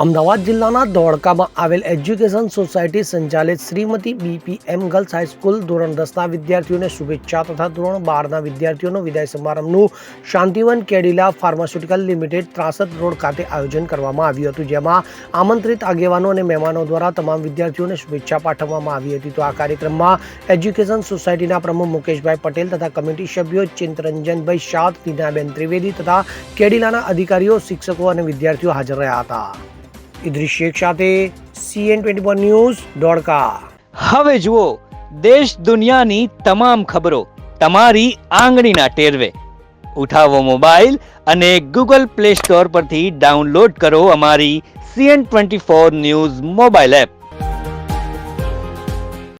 અમદાવાદ જિલ્લાના ધોળકામાં આવેલ education society સંચાલિત શ્રીમતી BPM ગર્લ્સ હાઈસ્કૂલ ધોરણ 10ના વિદ્યાર્થીઓને શુભેચ્છા તથા ધોરણ 12ના વિદ્યાર્થીઓનો વિદાય સમારંભનું Shantivan Cadila pharmaceutical limited Trasad road ખાતે આયોજન કરવામાં આવ્યું હતું, જેમાં આમંત્રિત આગેવાનો અને મહેમાનો દ્વારા તમામ વિદ્યાર્થીઓને શુભેચ્છા પાઠવવામાં આવી હતી. તો આ કાર્યક્રમમાં એજ્યુકેશન સોસાયટીના પ્રમુખ મુકેશભાઈ પટેલ તથા કમિટી સભ્યો ચિંતરંજનભાઈ શાહ, ટીનાબેન ત્રિવેદી તથા કેડિલાના અધિકારીઓ, શિક્ષકો અને વિદ્યાર્થીઓ હાજર રહ્યા હતા. ઇદ્રીસ શેખ સાથે CN24 ન્યૂઝ, ધોળકા. હવે જુઓ દેશ દુનિયાની તમામ ખબરો તમારી આંગળીના ટેરવે. ઉઠાવો મોબાઈલ અને Google Play Store પરથી ડાઉનલોડ કરો અમારી CN24 ન્યૂઝ મોબાઈલ એપ.